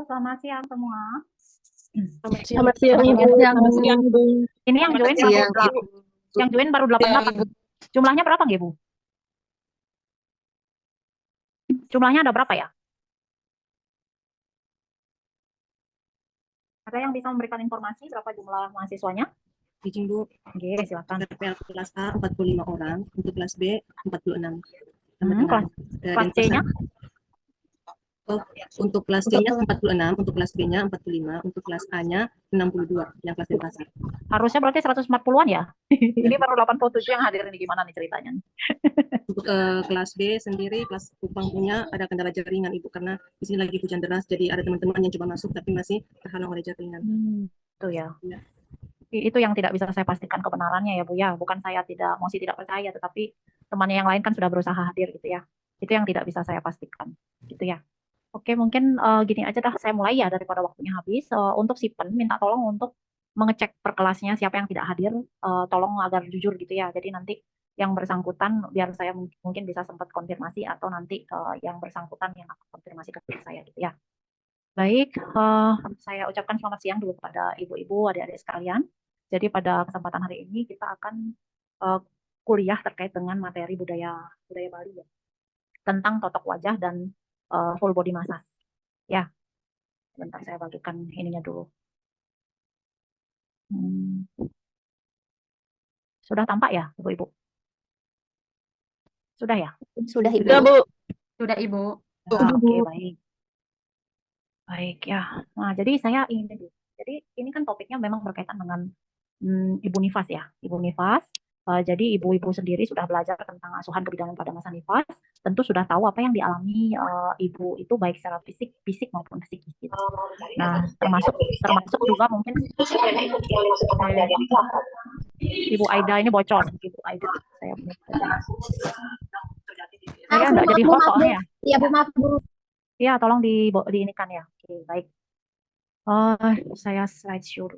selamat siang semua. Selamat siang, Ibu. Selamat siang, Ibu. Ini yang join siang, baru yang join baru 88. Jumlahnya berapa, nggih, Bu? Jumlahnya ada berapa ya? Ada yang bisa memberikan informasi berapa jumlah mahasiswanya? Izin, Bu. Oke, silakan. Kelas A 45 orang, untuk kelas B 46. Kelas C-nya? Untuk kelas C-nya 46, untuk kelas B-nya 45, untuk kelas A-nya 62 yang kelas dasar. Harusnya berarti 140-an ya? Ini baru 87 yang hadir, ini gimana nih ceritanya? Untuk kelas B sendiri, kelas Kupang punya ada kendala jaringan, Ibu, karena di sini lagi hujan deras, jadi ada teman-teman yang coba masuk tapi masih terhalang oleh jaringan. Itu ya. Itu yang tidak bisa saya pastikan kebenarannya ya, Bu ya. Bukan saya tidak percaya, tetapi temannya yang lain kan sudah berusaha hadir gitu ya. Itu yang tidak bisa saya pastikan gitu ya. Oke, mungkin gini aja dah, saya mulai ya daripada waktunya habis. Untuk Sipen, minta tolong untuk mengecek per kelasnya siapa yang tidak hadir, tolong agar jujur gitu ya. Jadi nanti yang bersangkutan biar saya mungkin bisa sempat konfirmasi, atau nanti yang bersangkutan yang akan konfirmasi ke saya gitu ya. Baik, saya ucapkan selamat siang dulu kepada ibu-ibu, adik-adik sekalian. Jadi pada kesempatan hari ini kita akan kuliah terkait dengan materi budaya Bali ya, tentang totok wajah dan full body massage. Ya, bentar saya bagikan ininya dulu. Sudah tampak ya, Ibu-ibu? Sudah ya? Sudah, Ibu. Sudah, Bu. Sudah, Ibu. Oke, baik. Baik ya. Nah, jadi saya ingin, jadi ini kan topiknya memang berkaitan dengan Ibu Nifas ya, Ibu Nifas. Jadi ibu-ibu sendiri sudah belajar tentang asuhan kebidanan pada masa nifas, tentu sudah tahu apa yang dialami ibu itu baik secara fisik maupun psikis gitu. Nah, termasuk juga mungkin Ibu Aida ini bocor, Ibu Aida. Saya enggak jadi host soalnya ya. Iya, Bu, maaf, Bu. Iya, tolong diinikan ya. Oke, baik. Saya slideshow.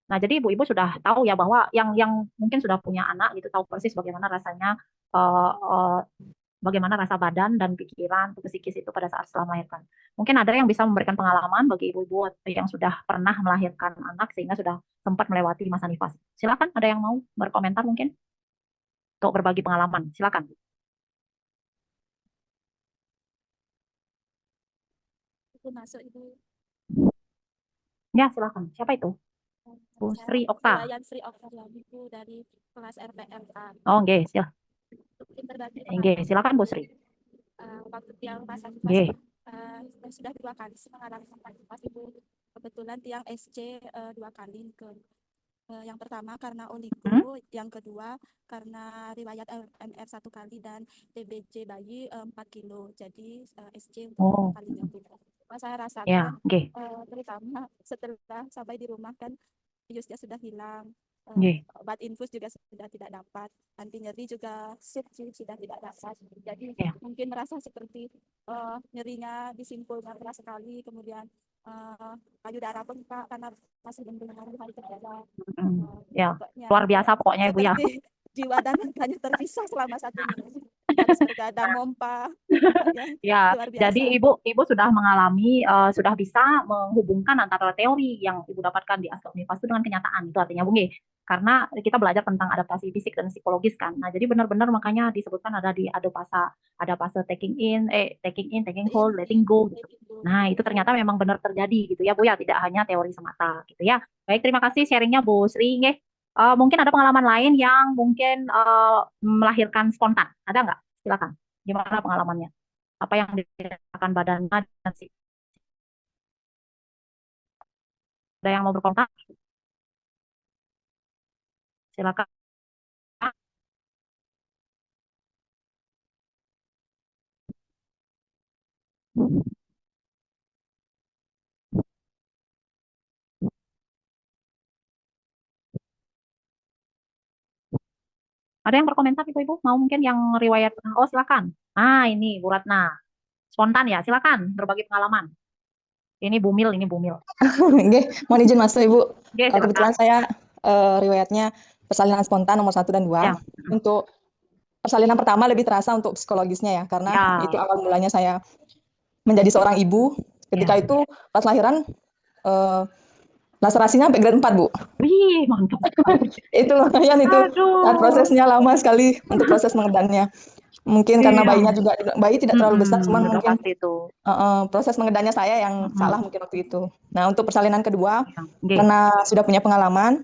Nah, jadi ibu-ibu sudah tahu ya bahwa yang mungkin sudah punya anak gitu, tahu persis bagaimana rasanya, bagaimana rasa badan dan pikiran psikis itu pada saat setelah melahirkan. Mungkin ada yang bisa memberikan pengalaman bagi ibu-ibu yang sudah pernah melahirkan anak sehingga sudah sempat melewati masa nifas. Silakan, ada yang mau berkomentar mungkin untuk berbagi pengalaman. Silakan. Itu masuk, Ibu. Ya, silakan. Siapa itu? Bu Sri Okta. Sri Okta Ibu dari kelas RPMA. Oh, nggih, silakan Bu Sri. Waktu yang masa sudah 2 kali mengalami nifas, Ibu. Kebetulan tiang SC 2 kali ke yang pertama karena oligo, yang kedua karena riwayat MR 1 kali dan TBC bayi 4 kilo. Jadi SC untuk 2 kalinya, Bu. Saya rasakan terutama setelah sampai di rumah kan biusnya sudah hilang, obat infus juga sudah tidak dapat, anti nyeri juga sudah tidak dapat. Jadi mungkin merasa seperti nyerinya di simpulnya keras sekali, kemudian payudara bengkak karena masih belum hari terjaga. Luar biasa pokoknya Ibu ya. Jiwa dan raganya terpisah selama 1 minggu. Harus bergadang mompa. Ya, jadi ibu sudah mengalami, sudah bisa menghubungkan antara teori yang ibu dapatkan di aspek nifas itu dengan kenyataan. Itu artinya, Bu, karena kita belajar tentang adaptasi fisik dan psikologis kan. Nah, jadi benar-benar makanya disebutkan ada fase taking hold, letting go gitu. Nah, itu ternyata memang benar terjadi gitu ya, Bu ya, tidak hanya teori semata gitu ya. Baik, terima kasih sharingnya Bu Sri. Mungkin ada pengalaman lain yang mungkin melahirkan spontan. Ada nggak? Silakan. Gimana pengalamannya? Apa yang dirasakan badannya? Ada yang mau berkontak? Silakan. Ada yang berkomentar Ibu-ibu? Mau mungkin yang riwayat? Oh, silakan. Ini Bu Ratna. Spontan ya, silakan berbagi pengalaman. Ini Bumil. Mohon izin masuk, Ibu. Kebetulan saya riwayatnya persalinan spontan nomor 1 dan 2. Ya. Untuk persalinan pertama lebih terasa untuk psikologisnya ya, karena itu awal mulanya saya menjadi seorang ibu Ketika itu pas lahiran laserasinya sampai grade 4, Bu. Wih, mantap sekali. Itu lumayan itu. Dan Aduh. prosesnya lama sekali untuk proses mengedannya. Mungkin karena Iya. bayi tidak terlalu besar, cuman Udah mungkin pasti itu. proses mengedannya saya yang salah mungkin waktu itu. Nah, untuk persalinan kedua, Ya. Nggih. karena sudah punya pengalaman,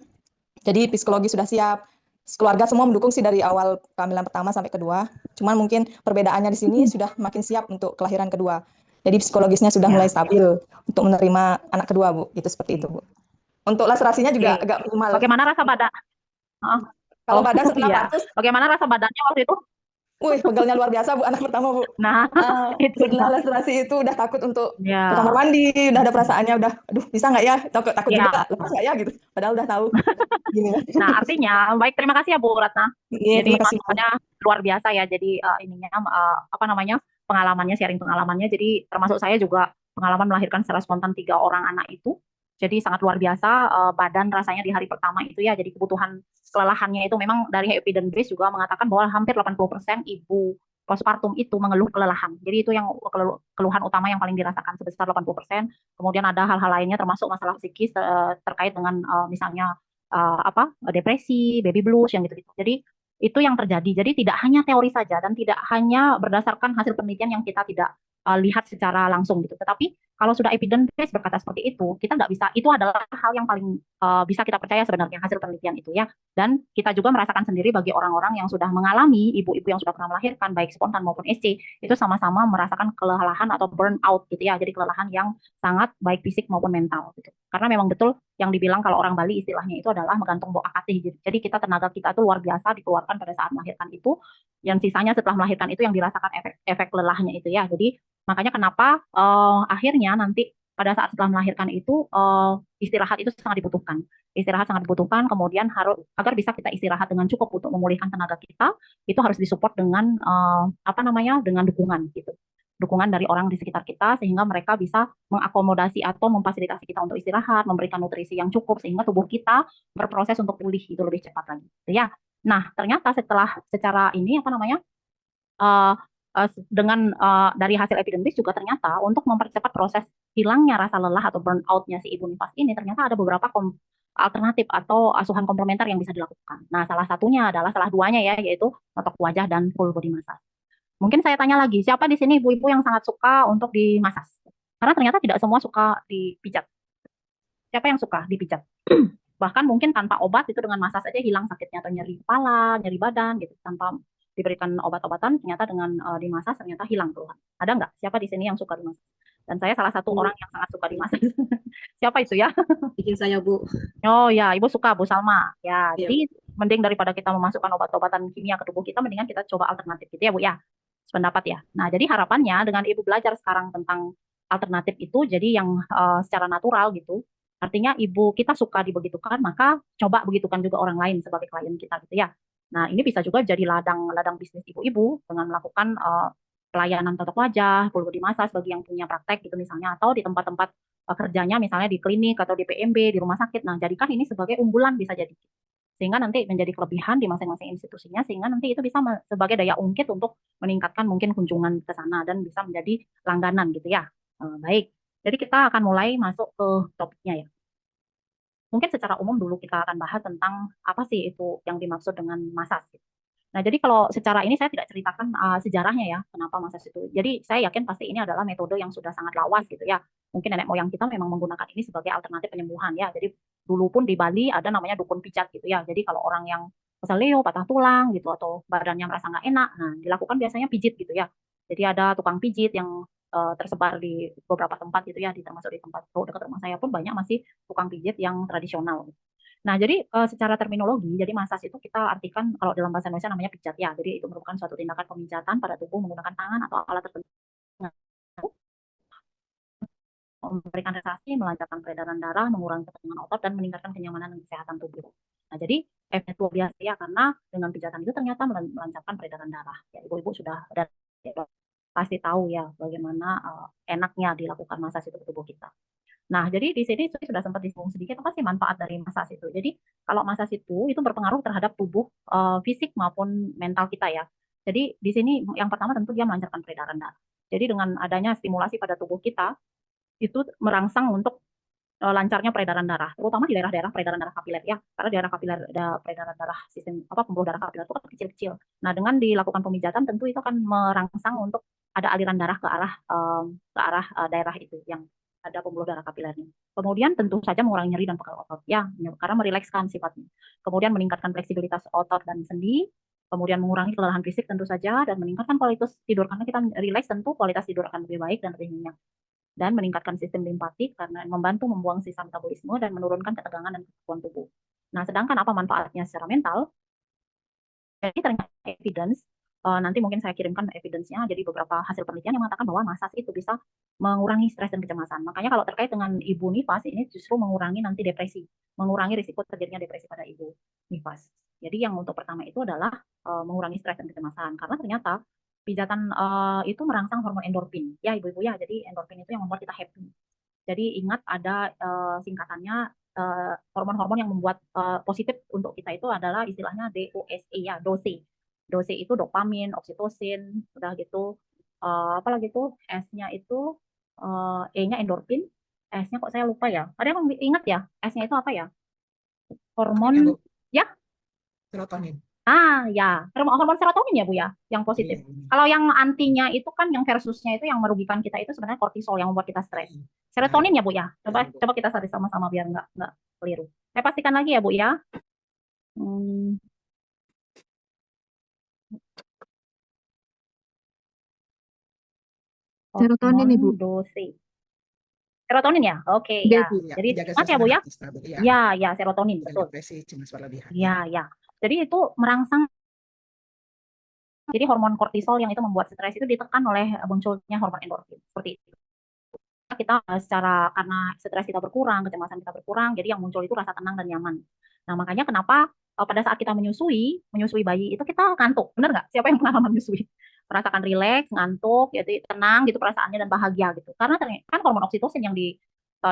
jadi psikologi sudah siap. Keluarga semua mendukung sih dari awal kehamilan pertama sampai kedua. Cuman mungkin perbedaannya di sini sudah makin siap untuk kelahiran kedua. Jadi psikologisnya sudah Ya. mulai stabil untuk menerima anak kedua, Bu. Itu seperti itu, Bu. Untuk laserasinya juga Oke. agak minimal. Bagaimana rasa badan? Kalau badan setelah iya. partus, Bagaimana rasa badannya waktu itu? wih, pegelnya luar biasa, Bu, anak pertama, Bu. Nah, itu. Setelah laserasi itu udah takut untuk ke Ya. kamar mandi, udah ada perasaannya, udah, aduh, bisa nggak ya? Takut Ya. juga, lepas nggak ya gitu. Padahal udah tahu. Gini. Nah, artinya, baik, terima kasih ya Bu Ratna. Iya, Jadi terima kasih, Bu. masukannya luar biasa ya. Jadi apa namanya, pengalamannya, sharing pengalamannya. Jadi termasuk saya juga pengalaman melahirkan secara spontan 3 orang anak itu. Jadi sangat luar biasa badan rasanya di hari pertama itu ya. Jadi kebutuhan kelelahannya itu memang dari evidence base juga mengatakan bahwa hampir 80% ibu postpartum itu mengeluh kelelahan. Jadi itu yang keluhan utama yang paling dirasakan sebesar 80%. Kemudian ada hal-hal lainnya termasuk masalah psikis terkait dengan misalnya depresi, baby blues yang gitu-gitu. Jadi itu yang terjadi. Jadi tidak hanya teori saja dan tidak hanya berdasarkan hasil penelitian yang kita tidak lihat secara langsung gitu. Tetapi kalau sudah evidence base berkata seperti itu, kita nggak bisa. Itu adalah hal yang paling bisa kita percaya sebenarnya hasil penelitian itu ya. Dan kita juga merasakan sendiri bagi orang-orang yang sudah mengalami, ibu-ibu yang sudah pernah melahirkan baik spontan maupun SC, itu sama-sama merasakan kelelahan atau burnout gitu ya. Jadi kelelahan yang sangat baik fisik maupun mental gitu. Karena memang betul yang dibilang kalau orang Bali istilahnya itu adalah menggantung bok akatih gitu. Jadi kita itu luar biasa dikeluarkan pada saat melahirkan itu, yang sisanya setelah melahirkan itu yang dirasakan efek lelahnya itu ya. Jadi makanya kenapa akhirnya nanti pada saat setelah melahirkan itu istirahat itu sangat dibutuhkan. Istirahat sangat dibutuhkan, kemudian agar bisa kita istirahat dengan cukup untuk memulihkan tenaga kita, itu harus disupport dengan dengan dukungan gitu. Dukungan dari orang di sekitar kita sehingga mereka bisa mengakomodasi atau memfasilitasi kita untuk istirahat, memberikan nutrisi yang cukup sehingga tubuh kita berproses untuk pulih itu lebih cepat lagi. Gitu ya. Nah, ternyata secara ini dari hasil evidence juga ternyata untuk mempercepat proses hilangnya rasa lelah atau burnout-nya si ibu nifas ini ternyata ada beberapa alternatif atau asuhan komplementer yang bisa dilakukan. Nah, salah duanya ya, yaitu notok wajah dan full body massage. Mungkin saya tanya lagi, siapa di sini ibu-ibu yang sangat suka untuk dimasas? Karena ternyata tidak semua suka dipijat. Siapa yang suka dipijat? Bahkan mungkin tanpa obat itu dengan masas aja hilang sakitnya atau nyeri kepala, nyeri badan gitu tanpa diberikan obat-obatan, ternyata dengan dimasas ternyata hilang keluhan. Ada nggak? Siapa di sini yang suka dimasas? Dan saya salah satu orang yang sangat suka dimasas. Siapa itu ya? Bikin saya, Bu. Oh ya, Ibu suka Bu Salma. Ya, Iya. jadi mending daripada kita memasukkan obat-obatan kimia ke tubuh kita, mendingan kita coba alternatif gitu ya Bu ya. Pendapat ya. Nah, jadi harapannya dengan Ibu belajar sekarang tentang alternatif itu, jadi yang secara natural gitu. Artinya ibu kita suka dibegitukan, maka coba begitukan juga orang lain sebagai klien kita gitu ya. Nah, ini bisa juga jadi ladang bisnis ibu-ibu dengan melakukan pelayanan totok wajah, full body massage bagi yang punya praktek gitu misalnya, atau di tempat-tempat kerjanya misalnya di klinik atau di PMB, di rumah sakit. Nah, jadikan ini sebagai unggulan bisa jadi. Sehingga nanti menjadi kelebihan di masing-masing institusinya, sehingga nanti itu bisa sebagai daya ungkit untuk meningkatkan mungkin kunjungan ke sana dan bisa menjadi langganan gitu ya. Baik. Jadi kita akan mulai masuk ke topiknya ya. Mungkin secara umum dulu kita akan bahas tentang apa sih itu yang dimaksud dengan massage. Nah, jadi kalau secara ini saya tidak ceritakan sejarahnya ya, kenapa massage itu. Jadi saya yakin pasti ini adalah metode yang sudah sangat lawas gitu ya. Mungkin nenek moyang kita memang menggunakan ini sebagai alternatif penyembuhan ya. Jadi dulu pun di Bali ada namanya dukun pijat gitu ya. Jadi kalau orang yang keseleo, patah tulang gitu atau badannya merasa nggak enak, nah dilakukan biasanya pijit gitu ya. Jadi ada tukang pijit yang tersebar di beberapa tempat gitu ya, termasuk di tempat dekat rumah saya pun banyak masih tukang pijit yang tradisional. Nah, jadi secara terminologi, jadi massage itu kita artikan kalau dalam bahasa Indonesia namanya pijat ya. Jadi itu merupakan suatu tindakan pemijatan pada tubuh menggunakan tangan atau alat tertentu memberikan relaksasi, melancarkan peredaran darah, mengurangi ketegangan otot dan meningkatkan kenyamanan dan kesehatan tubuh. Nah, jadi efeknya luar biasa ya karena dengan pijatan itu ternyata melancarkan peredaran darah. Ya, ibu-ibu sudah pasti tahu ya bagaimana enaknya dilakukan massage itu ke tubuh kita. Nah, jadi di sini saya sudah sempat disinggung sedikit apa sih manfaat dari massage itu. Jadi kalau massage itu berpengaruh terhadap tubuh fisik maupun mental kita ya. Jadi di sini yang pertama tentu dia melancarkan peredaran darah. Jadi dengan adanya stimulasi pada tubuh kita, itu merangsang untuk lancarnya peredaran darah, terutama di daerah-daerah peredaran darah kapiler ya, karena daerah kapiler ada peredaran darah sistem pembuluh darah kapiler itu kan kecil-kecil. Nah, dengan dilakukan pemijatan tentu itu akan merangsang untuk ada aliran darah ke arah daerah itu yang ada pembuluh darah kapilernya. Kemudian tentu saja mengurangi nyeri dan pegal otot ya, karena merilekskan sifatnya. Kemudian meningkatkan fleksibilitas otot dan sendi, kemudian mengurangi kelelahan fisik tentu saja dan meningkatkan kualitas tidur karena kita rileks tentu kualitas tidur akan lebih baik dan lebih nyenyak. Dan meningkatkan sistem limpatik karena membantu membuang sisa metabolisme dan menurunkan ketegangan dan kekuatan tubuh. Nah, sedangkan apa manfaatnya secara mental? Jadi ternyata evidence, nanti mungkin saya kirimkan evidence-nya, jadi beberapa hasil penelitian yang mengatakan bahwa massage itu bisa mengurangi stres dan kecemasan. Makanya kalau terkait dengan ibu nifas, ini justru mengurangi nanti depresi, mengurangi risiko terjadinya depresi pada ibu nifas. Jadi yang untuk pertama itu adalah mengurangi stres dan kecemasan, karena ternyata pijatan itu merangsang hormon endorfin, ya ibu-ibu ya. Jadi endorfin itu yang membuat kita happy. Jadi ingat ada singkatannya hormon-hormon yang membuat positif untuk kita itu adalah istilahnya DOSE ya, DOSE. DOSE itu dopamin, oksitosin, udah gitu. Apa lagi tuh? S-nya itu E-nya endorfin, S-nya kok saya lupa ya. Ada yang ingat ya? S-nya itu apa ya? Hormon ya? Serotonin. Ya, hormon serotonin ya Bu ya, yang positif. Kalau yang antinya itu kan yang versusnya itu yang merugikan kita itu sebenarnya kortisol yang membuat kita stres. Serotonin ya Bu ya. Coba kita cari sama-sama biar nggak keliru. Saya pastikan lagi ya Bu ya. Serotonin, Ibu. Dosis. Serotonin ya? Oke ya. Jadi ingat ya Bu ya? Ya, serotonin betul. Depresi, cemas berlebihan. Ya. Jadi itu merangsang. Jadi hormon kortisol yang itu membuat stres itu ditekan oleh munculnya hormon endorfin. Seperti itu. Kita secara karena stres kita berkurang, kecemasan kita berkurang, jadi yang muncul itu rasa tenang dan nyaman. Nah, makanya kenapa pada saat kita menyusui bayi itu kita ngantuk, bener nggak? Siapa yang pengalaman menyusui? Merasakan rileks, ngantuk, jadi tenang gitu perasaannya dan bahagia gitu. Karena kan hormon oksitosin yang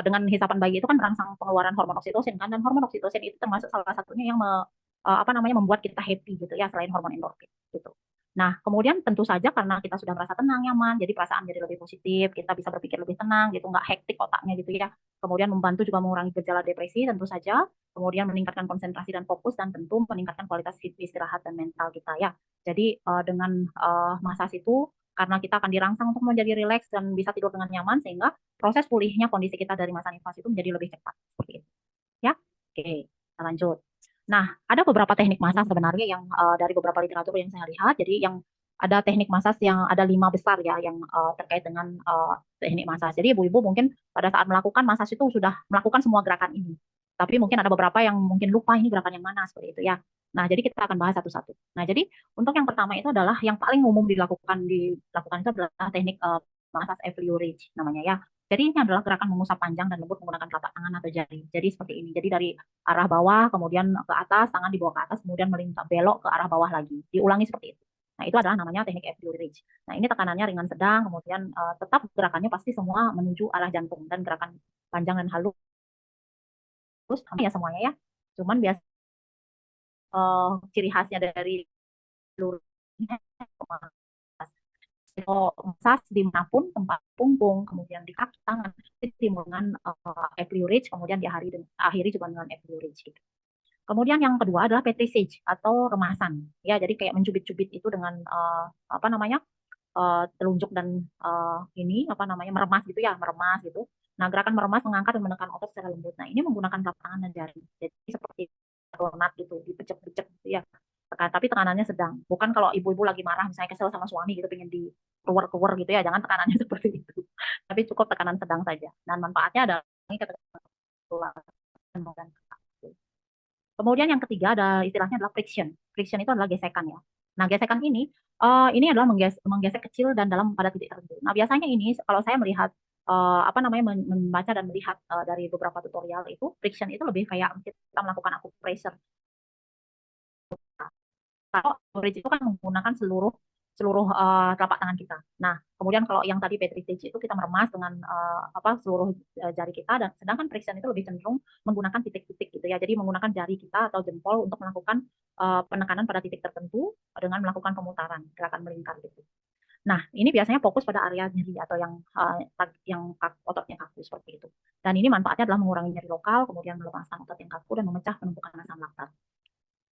dengan hisapan bayi itu kan merangsang pengeluaran hormon oksitosin kan, dan hormon oksitosin itu termasuk salah satunya yang membuat kita happy gitu ya, selain hormon endorfin gitu. Nah, kemudian tentu saja karena kita sudah merasa tenang, nyaman, jadi perasaan jadi lebih positif, kita bisa berpikir lebih tenang gitu, nggak hektik otaknya gitu ya. Kemudian membantu juga mengurangi gejala depresi tentu saja, kemudian meningkatkan konsentrasi dan fokus, dan tentu meningkatkan kualitas istirahat dan mental kita ya. Jadi dengan massage itu, karena kita akan dirangsang untuk menjadi rileks dan bisa tidur dengan nyaman, sehingga proses pulihnya kondisi kita dari masa nifas itu menjadi lebih cepat. Seperti itu. Ya, oke, kita lanjut. Nah, ada beberapa teknik massage sebenarnya yang dari beberapa literatur yang saya lihat. Jadi yang ada teknik massage yang ada 5 besar ya yang terkait dengan teknik massage. Jadi ibu-ibu mungkin pada saat melakukan massage itu sudah melakukan semua gerakan ini. Tapi mungkin ada beberapa yang mungkin lupa ini gerakan yang mana seperti itu ya. Nah, jadi kita akan bahas satu-satu. Nah, jadi untuk yang pertama itu adalah yang paling umum dilakukan itu adalah teknik massage Epiurage namanya ya. Jadi ini adalah gerakan mengusap panjang dan lembut menggunakan telapak tangan atau jari. Jadi seperti ini. Jadi dari arah bawah, kemudian ke atas, tangan dibawa ke atas, kemudian melintang belok ke arah bawah lagi. Diulangi seperti itu. Nah, itu adalah namanya teknik Epiurage. Nah, ini tekanannya ringan sedang, kemudian tetap gerakannya pasti semua menuju arah jantung dan gerakan panjang dan halus ya semuanya ya. Cuman biasa ciri khasnya dari seluruhnya massage dimanapun tempat punggung, kemudian di kaki tangan, dimulai dengan Epiurage, kemudian diakhiri juga dengan Epiurage gitu. Kemudian yang kedua adalah petrissage atau remasan. Ya, jadi kayak mencubit-cubit itu dengan telunjuk dan meremas gitu ya, meremas gitu. Nah, gerakan meremas mengangkat dan menekan otot secara lembut. Nah, ini menggunakan telapak tangan dan jari. Jadi seperti donat gitu, dipecek-pecek gitu ya. Tapi tekanannya sedang. Bukan kalau ibu-ibu lagi marah, misalnya kesel sama suami gitu, pengen di keluar gitu ya, jangan tekanannya seperti itu. Tapi cukup tekanan sedang saja. Dan manfaatnya adalah kemudian yang ketiga ada istilahnya adalah friction. Friction itu adalah gesekan ya. Nah, gesekan ini adalah menggesek kecil dan dalam pada titik tertentu. Nah, biasanya ini kalau saya melihat membaca dan melihat dari beberapa tutorial itu friction itu lebih kayak kita melakukan acupressure. Kalau bridge itu kan menggunakan seluruh telapak tangan kita. Nah, kemudian kalau yang tadi petrissage itu kita meremas dengan seluruh jari kita, dan sedangkan friction itu lebih cenderung menggunakan titik-titik gitu ya. Jadi menggunakan jari kita atau jempol untuk melakukan penekanan pada titik tertentu dengan melakukan pemutaran, gerakan melingkar gitu. Nah, ini biasanya fokus pada area nyeri atau ototnya kaku seperti itu. Dan ini manfaatnya adalah mengurangi nyeri lokal, kemudian melepaskan otot yang kaku dan memecah penumpukan asam laktat.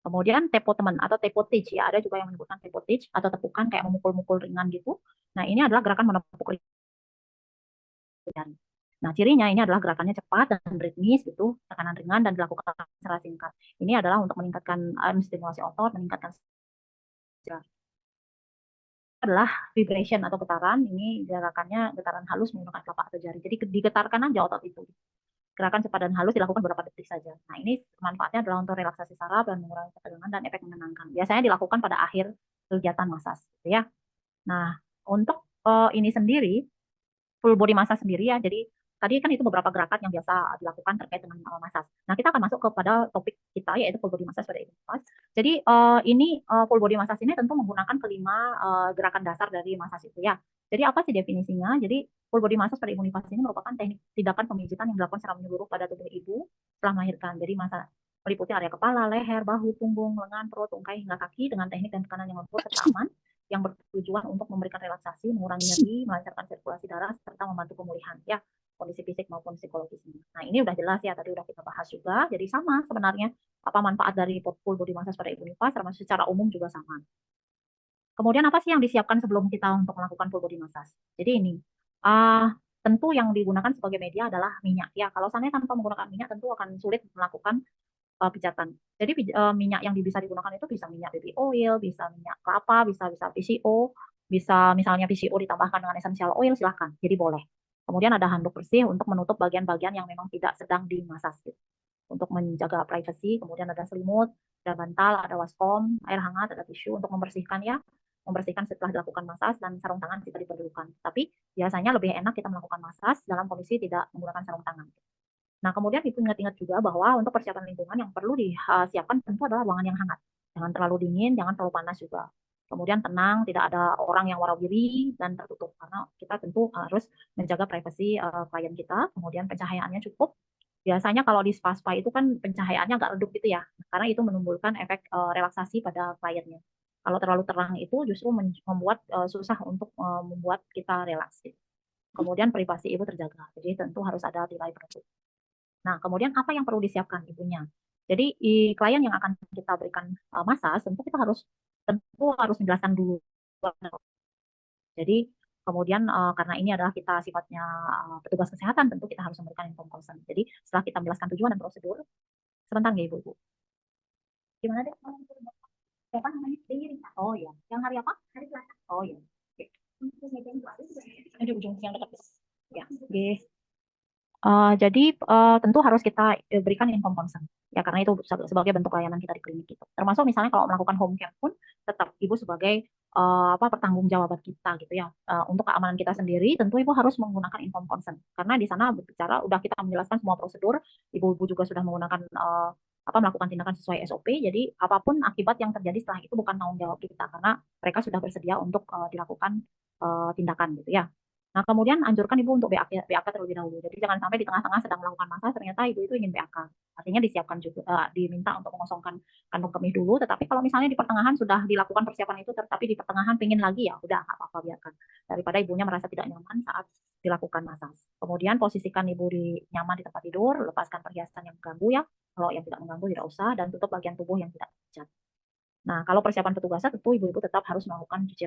Kemudian tepotemen atau tepotage ya, ada juga yang menyebutkan tepotage atau tepukan kayak memukul-mukul ringan gitu. Nah, ini adalah gerakan menepuk ringan. Nah, cirinya ini adalah gerakannya cepat dan ritmis gitu, tekanan ringan dan dilakukan secara singkat. Ini adalah untuk meningkatkan stimulasi otot, meningkatkan adalah vibration atau getaran. Ini gerakannya getaran halus menggunakan telapak atau jari. Jadi digetarkan aja otot itu. Gerakan cepat dan halus dilakukan beberapa detik saja. Nah, ini manfaatnya adalah untuk relaksasi saraf dan mengurangi ketegangan dan efek menenangkan. Biasanya dilakukan pada akhir kegiatan massage, gitu ya. Nah, untuk ini sendiri, full body massage sendiri ya. Jadi tadi kan itu beberapa gerakan yang biasa dilakukan terkait dengan massage. Nah, kita akan masuk kepada topik kita yaitu full body massage pada massage. Jadi ini full body massage ini tentu menggunakan kelima gerakan dasar dari massage itu ya. Jadi apa sih definisinya? Jadi full body massage pada ibu nifas ini merupakan teknik tindakan pemijitan yang dilakukan secara menyeluruh pada tubuh ibu setelah melahirkan. Jadi meliputi area kepala, leher, bahu, punggung, lengan, perut, tungkai hingga kaki dengan teknik dan tekanan yang lembut serta aman yang bertujuan untuk memberikan relaksasi, mengurangi nyeri, melancarkan sirkulasi darah serta membantu pemulihan ya kondisi fisik maupun psikologisnya. Nah, ini udah jelas ya, tadi udah kita bahas juga. Jadi sama sebenarnya apa manfaat dari full body massage pada ibu nifas, termasuk secara umum juga sama. Kemudian apa sih yang disiapkan sebelum kita untuk melakukan full body massage? Jadi ini, tentu yang digunakan sebagai media adalah minyak ya. Kalau seandainya tanpa menggunakan minyak, tentu akan sulit melakukan pijatan. Jadi minyak yang bisa digunakan itu bisa minyak baby oil, bisa minyak kelapa, bisa PCO, bisa misalnya PCO ditambahkan dengan essential oil, silahkan. Jadi boleh. Kemudian ada handuk bersih untuk menutup bagian-bagian yang memang tidak sedang dimasas gitu. Untuk menjaga privacy, kemudian ada selimut, ada bantal, ada waskom, air hangat, ada tisu untuk membersihkan ya, membersihkan setelah dilakukan masas dan sarung tangan jika diperlukan. Tapi biasanya lebih enak kita melakukan masas dalam kondisi tidak menggunakan sarung tangan. Nah, kemudian ingat-ingat juga bahwa untuk persiapan lingkungan yang perlu disiapkan tentu adalah ruangan yang hangat. Jangan terlalu dingin, jangan terlalu panas juga. Kemudian tenang, tidak ada orang yang warawiri dan tertutup karena kita tentu harus menjaga privasi klien kita. Kemudian pencahayaannya cukup. Biasanya kalau di spa-spa itu kan pencahayaannya agak redup gitu ya, karena itu menimbulkan efek relaksasi pada kliennya. Kalau terlalu terang itu justru membuat susah untuk membuat kita relaks. Gitu. Kemudian privasi ibu terjaga, jadi tentu harus ada tirai penutup. Nah, kemudian apa yang perlu disiapkan ibunya? Jadi klien yang akan kita berikan massage tentu kita harus menjelaskan dulu. Jadi kemudian karena ini adalah kita sifatnya petugas kesehatan, tentu kita harus memberikan inform consent. Jadi setelah kita menjelaskan tujuan dan prosedur, sebentar nggak ibu? Gimana deh? Siapa namanya? Oh ya, yang hari apa? Hari Selasa. Oh ya. Di ujung yang dekat. Ya, oke. Jadi tentu harus kita berikan inform consent ya karena itu sebagai bentuk layanan kita di klinik gitu. Termasuk misalnya kalau melakukan home care pun tetap ibu sebagai pertanggungjawaban kita gitu ya untuk keamanan kita sendiri tentu ibu harus menggunakan inform consent karena di sana berbicara udah kita menjelaskan semua prosedur, ibu-ibu juga sudah menggunakan melakukan tindakan sesuai SOP. Jadi apapun akibat yang terjadi setelah itu bukan tanggung jawab kita karena mereka sudah bersedia untuk dilakukan tindakan gitu ya. Nah, kemudian anjurkan ibu untuk BAK terlebih dahulu. Jadi jangan sampai di tengah-tengah sedang melakukan massage ternyata ibu itu ingin BAK. Artinya disiapkan juga, diminta untuk mengosongkan kandung kemih dulu. Tetapi kalau misalnya di pertengahan sudah dilakukan persiapan itu, tetapi di pertengahan pingin lagi ya udah nggak apa-apa biarkan. Daripada ibunya merasa tidak nyaman saat dilakukan massage. Kemudian posisikan ibu nyaman di tempat tidur, lepaskan perhiasan yang mengganggu ya. Kalau yang tidak mengganggu tidak usah dan tutup bagian tubuh yang tidak terlihat. Nah, kalau persiapan petugasnya tentu ibu-ibu tetap harus melakukan cuci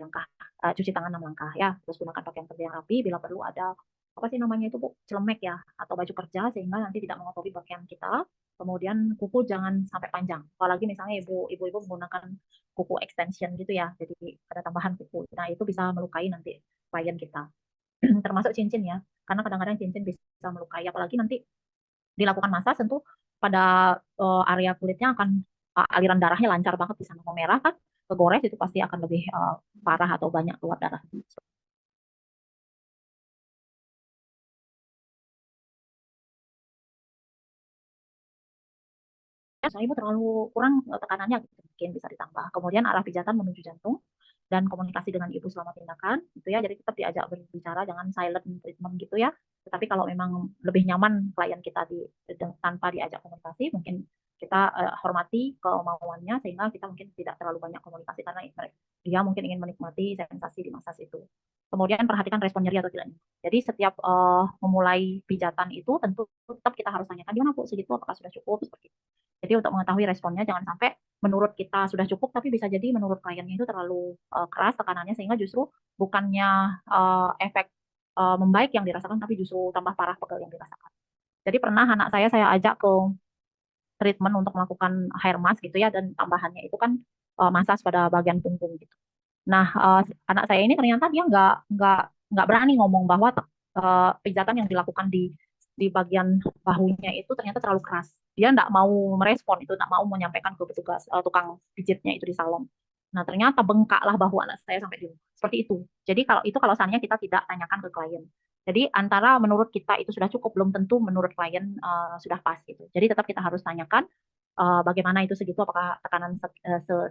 tangan 6 langkah ya. Terus gunakan pakaian kerja yang rapi bila perlu ada apa sih namanya itu Bu, celemek ya atau baju kerja sehingga nanti tidak mengotori pakaian kita. Kemudian kuku jangan sampai panjang. Apalagi misalnya ibu-ibu menggunakan kuku extension gitu ya. Jadi ada tambahan kuku. Nah, itu bisa melukai nanti klien kita. Termasuk cincin ya. Karena kadang-kadang cincin bisa melukai apalagi nanti dilakukan massage tentu pada area kulitnya akan aliran darahnya lancar banget di sana. Mau merah kan, kegores itu pasti akan lebih parah atau banyak keluar darah. Misalnya ibu terlalu kurang tekanannya, gitu, mungkin bisa ditambah. Kemudian arah pijatan menuju jantung dan komunikasi dengan ibu selama tindakan, gitu ya. Jadi tetap diajak berbicara, jangan silent treatment gitu ya. Tetapi kalau memang lebih nyaman klien kita tanpa diajak komunikasi, mungkin kita hormati kemauannya sehingga kita mungkin tidak terlalu banyak komunikasi karena dia mungkin ingin menikmati sensasi di massage itu. Kemudian perhatikan respon nyeri atau tidaknya. Jadi setiap memulai pijatan itu tentu tetap kita harus tanyakan gimana Bu segitu apakah sudah cukup seperti itu. Jadi untuk mengetahui responnya jangan sampai menurut kita sudah cukup tapi bisa jadi menurut kliennya itu terlalu keras tekanannya sehingga justru bukannya efek membaik yang dirasakan tapi justru tambah parah pegel yang dirasakan. Jadi pernah anak saya ajak ke treatment untuk melakukan hair mask gitu ya dan tambahannya itu kan massage pada bagian punggung gitu. Nah, anak saya ini ternyata dia nggak berani ngomong bahwa pijatan yang dilakukan di bagian bahunya itu ternyata terlalu keras. Dia nggak mau merespon itu, nggak mau menyampaikan ke petugas tukang pijitnya itu di salon. Nah, ternyata bengkaklah bahu anak saya sampai di seperti itu. Jadi kalau seandainya kita tidak tanyakan ke klien. Jadi antara menurut kita itu sudah cukup, belum tentu menurut klien sudah pas gitu. Jadi tetap kita harus tanyakan bagaimana itu segitu, apakah tekanan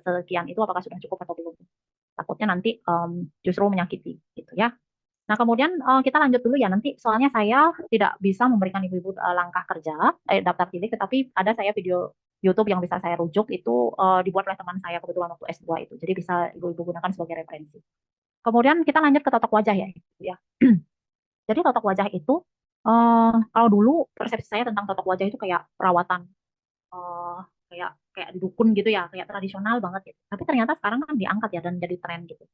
sekian itu apakah sudah cukup atau belum. Takutnya nanti justru menyakiti gitu ya. Nah, kemudian kita lanjut dulu ya nanti soalnya saya tidak bisa memberikan ibu-ibu langkah kerja daftar pilih, tetapi ada saya video YouTube yang bisa saya rujuk itu dibuat oleh teman saya kebetulan waktu S2 itu. Jadi bisa ibu-ibu gunakan sebagai referensi. Kemudian kita lanjut ke totok wajah ya, Ibu ya. Jadi totok wajah itu kalau dulu persepsi saya tentang totok wajah itu kayak perawatan eh, kayak di dukun gitu ya, kayak tradisional banget gitu. Tapi ternyata sekarang kan diangkat ya dan jadi tren gitu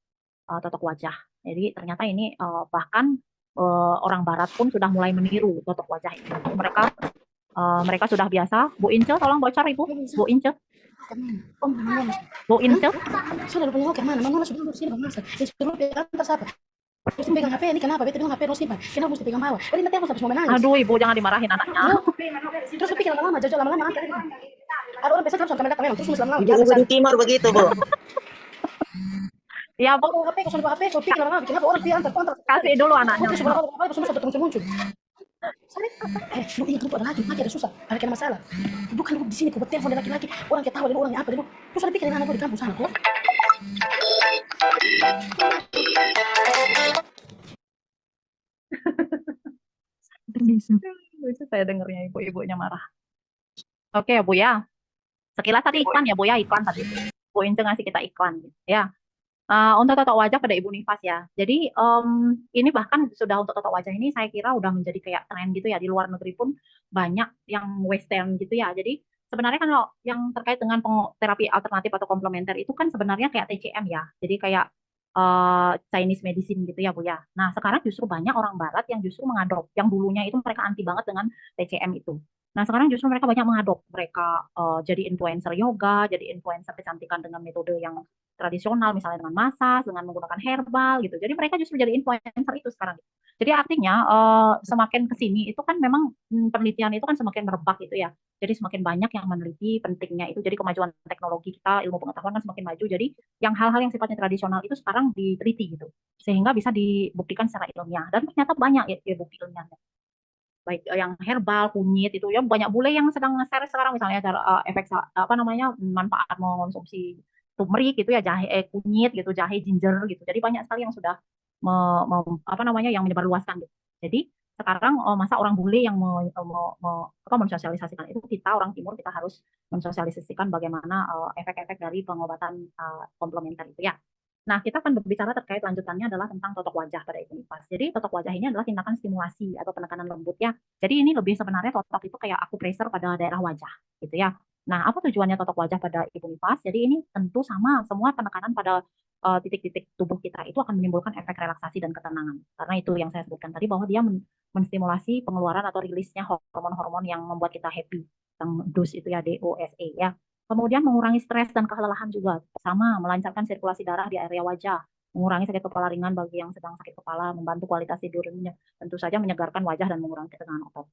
totok wajah. Jadi ternyata ini bahkan orang Barat pun sudah mulai meniru totok wajah ini. Mereka sudah biasa. Bu Ince, tolong bocor Ibu. Bu Ince. Om, mana? Bu Ince. Sudah punya oke mana? Mana sudah bersih bang masa. Sudah pegang atas apa? Terus pegang HP ini kenapa? Beta bilang HP harus simpan. Kenapa mesti pegang bawah? Oh, ini nanti aku sampai mau menangis. Aduh Ibu jangan dimarahin anaknya. Terus pikir lama-lama, jauh lama-lama. Ada orang biasa kan kamera terus terus lama-lama. Ibu di timur begitu, Bu. Ya Bu, HP, kau sudah HP, kau pikir lama-lama. Kenapa orang dia antar kontrak? kasih dulu anaknya. Terus sudah apa? Terus sudah muncul. Lu ingat lu ada lagi ada susah, ada kena masalah. Bukan lu di sini, kau telepon laki-laki, orang ketawa dari orangnya apa dulu. Terus ada pikirin anak gua di kampus sana kok. Itu saya dengarnya ibu-ibunya marah. Oke ya Bu ya. Sekilas tadi iklan ya Bu ya, iklan tadi. Bu Ince ngasih kita iklan gitu ya. Untuk totok wajah pada Ibu Nifas ya. Jadi ini bahkan sudah untuk totok wajah ini saya kira udah menjadi kayak tren gitu ya. Di luar negeri pun banyak yang western gitu ya. Jadi sebenarnya kan kalau yang terkait dengan terapi alternatif atau komplementer itu kan sebenarnya kayak TCM ya. Jadi kayak Chinese medicine gitu ya Bu ya. Nah sekarang justru banyak orang Barat yang justru mengadop. Yang dulunya itu mereka anti banget dengan TCM itu. Nah sekarang justru mereka banyak mengadop. Mereka jadi influencer yoga, jadi influencer kecantikan dengan metode yang tradisional, misalnya dengan massage, dengan menggunakan herbal gitu. Jadi mereka justru jadi influencer itu sekarang. Jadi artinya semakin ke sini itu kan memang penelitian itu kan semakin merebak gitu ya. Jadi semakin banyak yang meneliti pentingnya itu. Jadi kemajuan teknologi kita, ilmu pengetahuan kan semakin maju. Jadi yang hal-hal yang sifatnya tradisional itu sekarang diteliti gitu. Sehingga bisa dibuktikan secara ilmiah. Dan ternyata banyak ya bukti ilmiahnya. Baik yang herbal, kunyit itu ya banyak bule yang sedang nge-share sekarang misalnya efek apa namanya manfaat mengonsumsi turmeric gitu ya, jahe kunyit gitu, jahe ginger gitu. Jadi banyak sekali yang sudah apa namanya yang menyebarluaskan gitu. Jadi sekarang masa orang bule yang mensosialisasikan itu, kita orang timur kita harus mensosialisasikan bagaimana efek-efek dari pengobatan komplementer itu ya. Nah, kita akan berbicara terkait lanjutannya adalah tentang totok wajah pada Ibu Nifas. Jadi totok wajah ini adalah tindakan stimulasi atau penekanan lembut ya. Jadi ini lebih sebenarnya totok itu kayak akupressor pada daerah wajah gitu ya. Nah, apa tujuannya totok wajah pada Ibu Nifas? Jadi ini tentu sama, semua penekanan pada titik-titik tubuh kita itu akan menimbulkan efek relaksasi dan ketenangan. Karena itu yang saya sebutkan tadi bahwa dia menstimulasi pengeluaran atau rilisnya hormon-hormon yang membuat kita happy. Yang DOS itu ya, DOSE ya. Kemudian mengurangi stres dan kelelahan juga. Sama, melancarkan sirkulasi darah di area wajah. Mengurangi sakit kepala ringan bagi yang sedang sakit kepala, membantu kualitas tidurnya. Tentu saja menyegarkan wajah dan mengurangi ketegangan otot.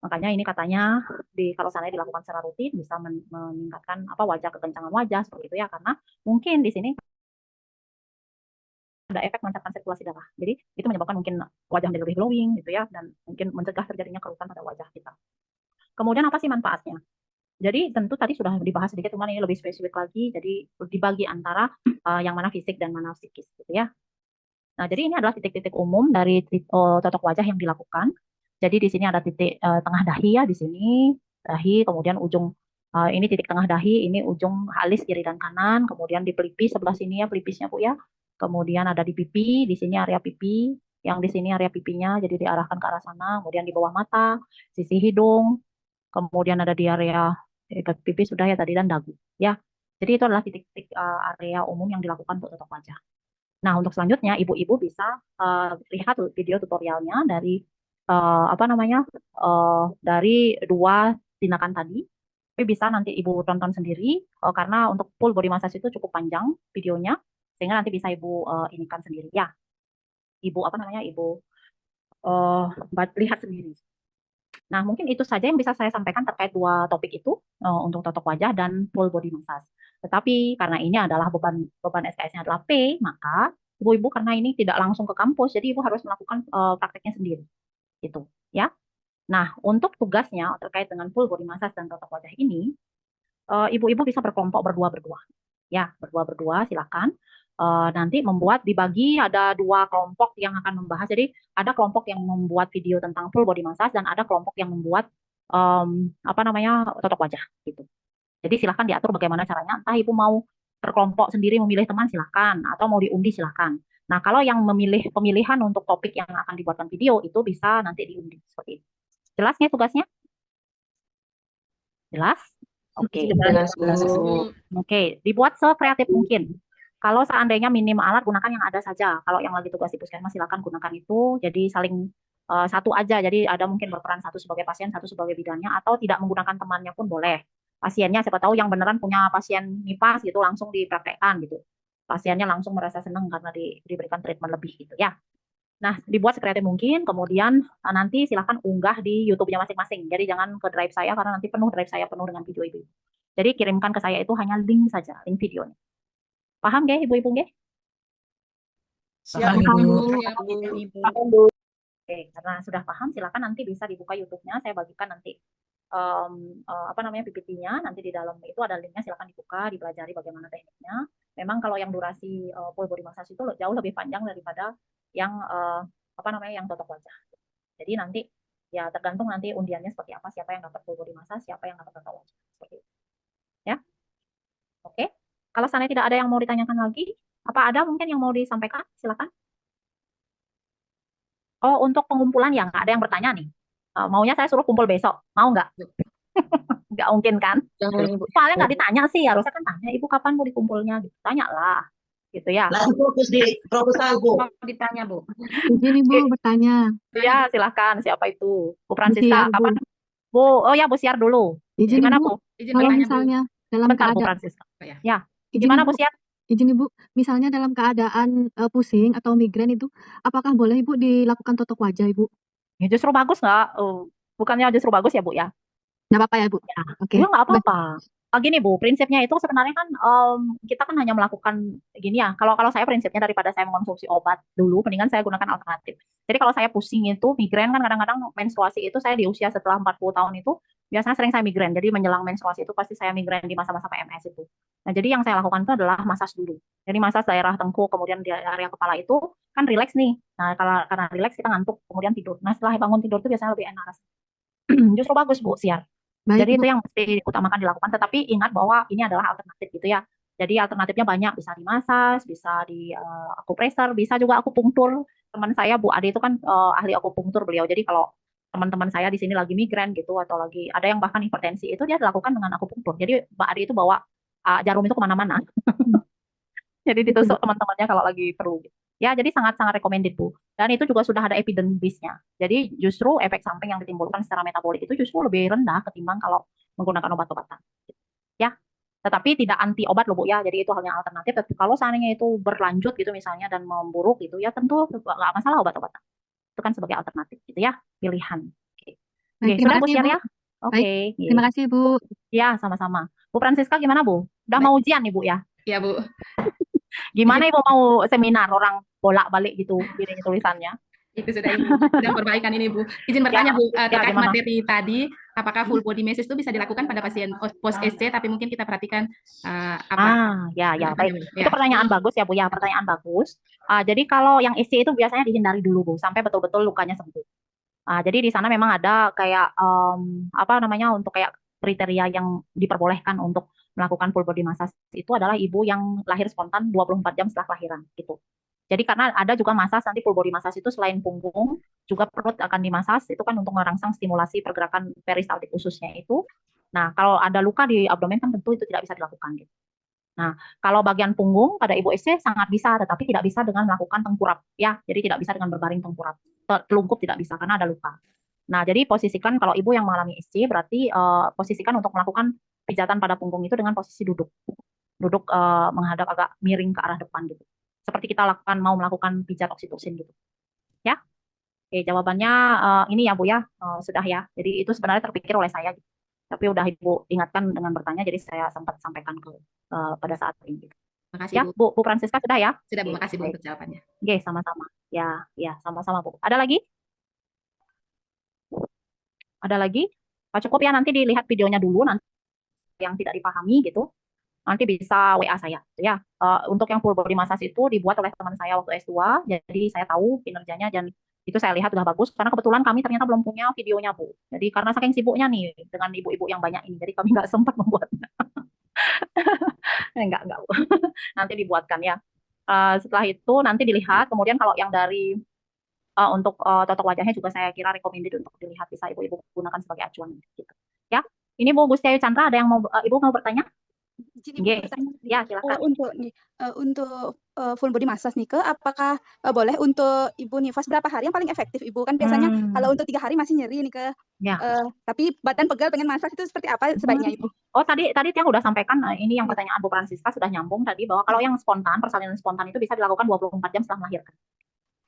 Makanya ini katanya kalau sana dilakukan secara rutin bisa meningkatkan wajah, kekencangan wajah seperti itu ya, karena mungkin di sini ada efek melancarkan sirkulasi darah. Jadi itu menyebabkan mungkin wajah menjadi lebih glowing gitu ya, dan mungkin mencegah terjadinya kerutan pada wajah kita. Kemudian apa sih manfaatnya? Jadi tentu tadi sudah dibahas sedikit, cuman ini lebih spesifik lagi. Jadi dibagi antara yang mana fisik dan mana psikis gitu ya. Nah, jadi ini adalah titik-titik umum dari totok wajah yang dilakukan. Jadi di sini ada titik tengah dahi ya, di sini dahi, kemudian ujung Ini titik tengah dahi, ini ujung alis kiri dan kanan, kemudian di pelipis sebelah sini ya pelipisnya Bu ya. Kemudian ada di pipi, di sini area pipi, yang di sini area pipinya, jadi diarahkan ke arah sana. Kemudian di bawah mata, sisi hidung, kemudian ada di area dekat pipi sudah ya tadi dan dagu ya. Jadi itu adalah titik-titik area umum yang dilakukan untuk totok wajah. Nah, untuk selanjutnya ibu-ibu bisa lihat video tutorialnya dari apa namanya dari dua tindakan tadi. Tapi bisa nanti ibu tonton sendiri karena untuk full body massage itu cukup panjang videonya, sehingga nanti bisa ibu inikan sendiri ya. Ibu apa namanya ibu lihat sendiri. Nah, mungkin itu saja yang bisa saya sampaikan terkait dua topik itu untuk totok wajah dan full body massage. Tetapi karena ini adalah beban SKS-nya adalah P, maka ibu-ibu karena ini tidak langsung ke kampus, jadi ibu harus melakukan prakteknya sendiri. Gitu, ya. Nah, untuk tugasnya terkait dengan full body massage dan totok wajah ini, ibu-ibu bisa berkelompok berdua-berdua. Ya, berdua-berdua silakan. Nanti membuat dibagi ada dua kelompok yang akan membahas. Jadi ada kelompok yang membuat video tentang full body massage dan ada kelompok yang membuat apa namanya totok wajah gitu. Jadi silakan diatur bagaimana caranya. Entah ibu mau berkelompok sendiri memilih teman silakan atau mau diundi silakan. Nah, kalau yang memilih pemilihan untuk topik yang akan dibuatkan video itu bisa nanti diundi seperti itu. Jelas ya tugasnya? Jelas? Oke. Oke, dibuat sekreatif mungkin. Kalau seandainya minim alat, gunakan yang ada saja. Kalau yang lagi tugas di puskesmas, silakan gunakan itu. Jadi saling satu aja. Jadi ada mungkin berperan satu sebagai pasien, satu sebagai bidannya, atau tidak menggunakan temannya pun boleh. Pasiennya siapa tahu yang beneran punya pasien nipas gitu langsung dipraktekkan gitu. Pasiennya langsung merasa senang karena diberikan treatment lebih gitu ya. Nah, dibuat sekreatif mungkin, kemudian nanti silakan unggah di YouTube-nya masing-masing. Jadi jangan ke drive saya karena nanti penuh drive saya penuh dengan video itu. Jadi kirimkan ke saya itu hanya link saja, link videonya. Paham nggak ibu-ibu nggak? Siap, Paham, Ibu. Ibu. Oke, karena sudah paham, silakan nanti bisa dibuka YouTube-nya. Saya bagikan nanti apa namanya PPT-nya. Nanti di dalam itu ada linknya, silakan dibuka, dipelajari bagaimana tekniknya. Memang kalau yang durasi full body massage itu jauh lebih panjang daripada yang apa namanya yang totok wajah. Jadi nanti ya tergantung nanti undiannya seperti apa, siapa yang dapat full body massage, siapa yang dapat totok wajah. Seperti itu. Ya, oke. Kalau sana tidak ada yang mau ditanyakan lagi, apa ada mungkin yang mau disampaikan? Silakan. Oh, untuk pengumpulan ya nggak ada yang bertanya nih. Maunya saya suruh kumpul besok, mau nggak? Nggak mungkin kan? Jangan Ibu. Soalnya nggak ditanya sih, harusnya kan tanya, Ibu kapan mau dikumpulnya? Gitu. Tanya lah, gitu ya. Langsung fokus di proposal, Bu. Mau ditanya, Bu. Izin Ibu bertanya. Iya, silahkan. Siapa itu? Bu Bu Francisca, Siar, Bu. kapan? Bu, oh ya Bu Siar dulu. Izin Gimana Ibu, Bu? Izin kalau bertanya, Bu. misalnya dalam Bentar Bu keadaan Francisca. Ya. Ya, izin gimana Bu Ibu, Siar? izin Ibu, misalnya dalam keadaan pusing atau migrain itu, apakah boleh Ibu dilakukan totok wajah Ibu? Ya, justru bagus nggak? Bukannya justru bagus ya Bu ya? Nggak apa-apa ya Bu? Ya, Oke. ya nggak apa-apa. Gini Bu, prinsipnya itu sebenarnya kan kita kan hanya melakukan gini ya. Kalau kalau saya prinsipnya daripada saya mengkonsumsi obat dulu, mendingan saya gunakan alternatif. Jadi kalau saya pusing itu, migrain kan kadang-kadang menstruasi itu saya di usia setelah 40 tahun itu biasanya sering saya migrain. Jadi menjelang menstruasi itu pasti saya migrain di masa-masa PMS itu. Nah, jadi yang saya lakukan itu adalah massage dulu. Jadi massage daerah tengkuk, kemudian di area kepala itu kan rileks nih. Nah, kalau karena rileks kita ngantuk, kemudian tidur. Nah, setelah bangun tidur itu biasanya lebih enak rasanya. Justru bagus Bu Siar. Baik Jadi Ibu. itu yang mesti utamakan dilakukan. Tetapi ingat bahwa ini adalah alternatif gitu ya. Jadi alternatifnya banyak, bisa dimasas, bisa di akupressor, bisa juga akupunktur. Teman saya Bu Ade itu kan ahli akupunktur beliau. Jadi kalau teman-teman saya di sini lagi migrain gitu atau lagi ada yang bahkan hipertensi itu dia dilakukan dengan akupunktur. Jadi Mbak Ade itu bawa jarum itu kemana-mana. Jadi ditusuk teman-temannya kalau lagi perlu. Ya, jadi sangat-sangat recommended Bu. Dan itu juga sudah ada evidence base-nya. Jadi justru efek samping yang ditimbulkan secara metabolik itu justru lebih rendah ketimbang kalau menggunakan obat-obatan. Ya, tetapi tidak anti obat loh Bu ya. Jadi itu hanya alternatif. Tapi kalau seandainya itu berlanjut gitu misalnya dan memburuk gitu ya tentu nggak masalah obat-obatan. Itu kan sebagai alternatif gitu ya, pilihan. Oke, Baik, Oke, terima sudah Bu kasih Siar Bu. ya? Oke, Baik, terima kasih Bu. ya sama-sama. Bu Francisca gimana Bu? Udah mau ujian nih Bu ya? Ya, Bu. Gimana Ibu mau seminar orang bolak-balik gitu ini tulisannya? Itu sudah ini, sedang perbaikan ini, Bu. Izin bertanya, Bu, terkait gimana? materi tadi, apakah full body massage itu bisa dilakukan pada pasien post SC, tapi mungkin kita perhatikan apa? Ya baik. Ya. Itu pertanyaan bagus ya Bu ya, pertanyaan bagus. Jadi kalau yang SC itu biasanya dihindari dulu Bu, sampai betul-betul lukanya sembuh. Jadi di sana memang ada kayak apa namanya untuk kayak kriteria yang diperbolehkan untuk melakukan full body massage itu adalah ibu yang lahir spontan 24 jam setelah kelahiran gitu. Jadi karena ada juga massage nanti full body massage itu selain punggung juga perut akan dimasas itu kan untuk merangsang stimulasi pergerakan peristaltik ususnya itu. Nah, kalau ada luka di abdomen kan tentu itu tidak bisa dilakukan gitu. Nah, kalau bagian punggung pada ibu SC sangat bisa, tetapi tidak bisa dengan melakukan tengkurap ya. Jadi tidak bisa dengan berbaring tengkurap. Telungkup tidak bisa karena ada luka. Nah, jadi posisikan kalau ibu yang mengalami SC berarti posisikan untuk melakukan pijatan pada punggung itu dengan posisi duduk. Duduk menghadap agak miring ke arah depan gitu. Seperti kita lakukan mau melakukan pijat oksitosin gitu. Ya. Oke, jawabannya ini ya Bu ya, sudah ya. Jadi itu sebenarnya terpikir oleh saya gitu. Tapi udah Ibu ingatkan dengan bertanya jadi saya sempat sampaikan ke pada saat ini gitu. Makasih Ya, Bu. Bu Francisca sudah ya? Sudah Bu, Oke, makasih Bu baik. untuk jawabannya. Oke, sama-sama. Ya, ya, sama-sama Bu. Ada lagi? Ada lagi? Cukup ya nanti dilihat videonya dulu nanti yang tidak dipahami gitu. Nanti bisa WA saya gitu ya. Untuk yang full body massage itu dibuat oleh teman saya waktu S2, jadi saya tahu kinerjanya dan itu saya lihat udah bagus karena kebetulan kami ternyata belum punya videonya Bu. Jadi karena saking sibuknya nih dengan ibu-ibu yang banyak ini, jadi kami nggak sempat membuatnya. Enggak Bu. Nanti dibuatkan ya. Setelah itu nanti dilihat, kemudian kalau yang dari untuk totok wajahnya juga saya kira recommended untuk dilihat, bisa ibu-ibu gunakan sebagai acuan gitu. Ya, ini Bu Gusti Ayu Chandra ada yang mau ibu mau bertanya? Izin Ibu Nggih. bertanya. Ya, silakan. Untuk full body massage nih apakah boleh untuk Ibu nifas berapa hari yang paling efektif Ibu? Kan biasanya kalau untuk 3 hari masih nyeri nih Ya. tapi badan pegel pengen massage itu seperti apa sebaiknya Ibu? Oh, tadi yang udah sampaikan ini yang pertanyaan Bu Francisca sudah nyambung tadi bahwa kalau yang spontan, persalinan spontan itu bisa dilakukan 24 jam setelah melahirkan.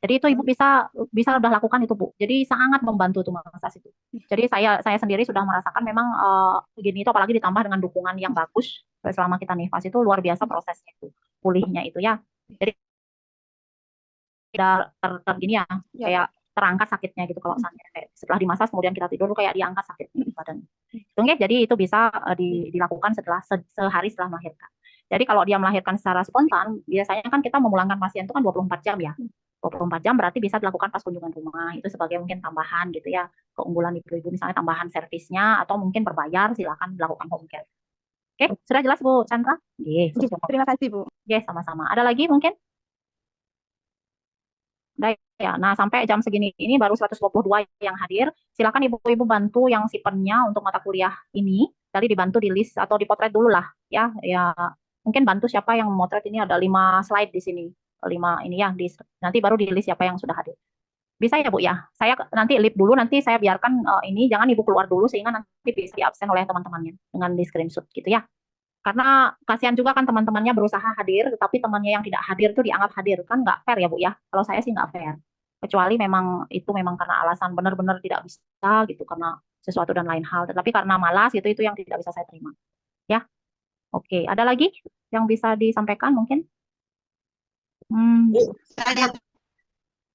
Jadi itu Ibu bisa udah lakukan itu Bu. Jadi sangat membantu tuh massage itu. Jadi saya sendiri sudah merasakan memang begini itu apalagi ditambah dengan dukungan yang bagus selama kita nifas itu luar biasa prosesnya itu, pulihnya itu ya. Jadi tidak tergini ya, kayak terangkat sakitnya gitu kalau sampai setelah dimasas kemudian kita tidur kayak diangkat sakit badan. Jadi itu bisa dilakukan setelah sehari setelah melahirkan. Jadi kalau dia melahirkan secara spontan, biasanya kan kita memulangkan pasien itu kan 24 jam ya. 24 jam berarti bisa dilakukan pas kunjungan rumah. Itu sebagai mungkin tambahan gitu ya, keunggulan ibu-ibu misalnya tambahan servisnya atau mungkin berbayar silakan dilakukan home care. Oke, sudah jelas Bu Chandra? Terima kasih Bu. Sama-sama. Ada lagi mungkin? Baik ya. Nah, sampai jam segini ini baru 122 yang hadir. Silakan ibu-ibu bantu yang sipennya untuk mata kuliah ini. Tadi dibantu di list atau dipotret dulu lah ya. Ya, mungkin bantu siapa yang memotret ini ada 5 slide di sini. 5 ini ya, nanti baru di list siapa yang sudah hadir. Bisa ya Bu ya? Saya nanti lip dulu, nanti saya biarkan ini, jangan Ibu keluar dulu sehingga nanti bisa di-absen oleh teman-temannya dengan di screenshot gitu ya. Karena kasihan juga kan teman-temannya berusaha hadir, tetapi temannya yang tidak hadir itu dianggap hadir. Kan nggak fair ya Bu ya? Kalau saya sih nggak fair. Kecuali memang itu memang karena alasan benar-benar tidak bisa gitu, karena sesuatu dan lain hal. Tetapi karena malas gitu, itu yang tidak bisa saya terima. Ya, oke. Ada lagi yang bisa disampaikan mungkin? Bu, saya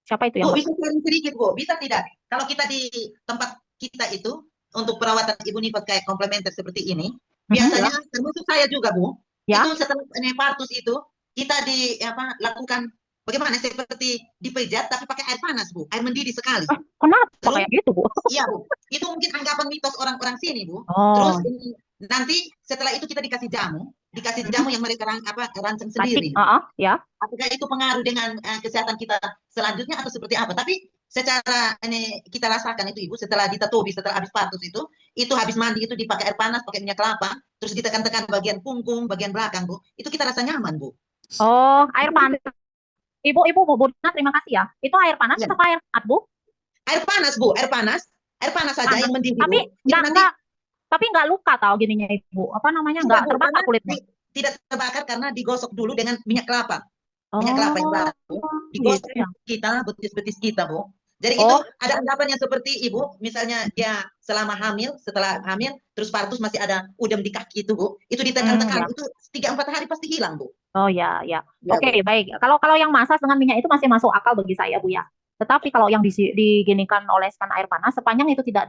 Siapa itu yang Bu, bisa sharing sedikit Bu, bisa tidak? Kalau kita di tempat kita itu untuk perawatan ibu nifas kayak komplementer seperti ini, biasanya termasuk saya juga Bu, itu setelah nepartus itu kita lakukan bagaimana seperti dipijat tapi pakai air panas Bu, air mendidih sekali. Kenapa kayak gitu Bu? Iya Bu, itu mungkin anggapan mitos orang-orang sini Bu. Oh. Terus nanti setelah itu kita dikasih jamu yang mereka rancang sendiri. Ya. Apakah itu pengaruh dengan kesehatan kita selanjutnya atau seperti apa? Tapi secara ini kita rasakan itu Ibu, setelah ditatobi, setelah habis partus itu habis mandi itu dipakai air panas, pakai minyak kelapa, terus ditekan-tekan bagian punggung, bagian belakang Bu. Itu kita rasa nyaman Bu. Oh, air panas. Ibu Bu Dina, terima kasih ya. Itu air panas atau air hangat Bu? Air panas Bu, air panas saja yang mendidih Bu. Tapi nggak luka tahu gininya Ibu. Apa namanya? Nggak terbakar kulitnya? Tidak terbakar karena digosok dulu dengan minyak kelapa. Minyak kelapa yang baru. Digosok kita, betis-betis kita Bu. Jadi itu ada anggapan yang seperti Ibu, misalnya dia selama hamil, setelah hamil, terus partus masih ada udem di kaki itu Bu. Itu ditekan-tekan, itu 3-4 hari pasti hilang Bu. Oh ya. Oke, baik. Kalau yang massage dengan minyak itu masih masuk akal bagi saya Bu ya. Tetapi kalau yang diginikan oleskan air panas, sepanjang itu tidak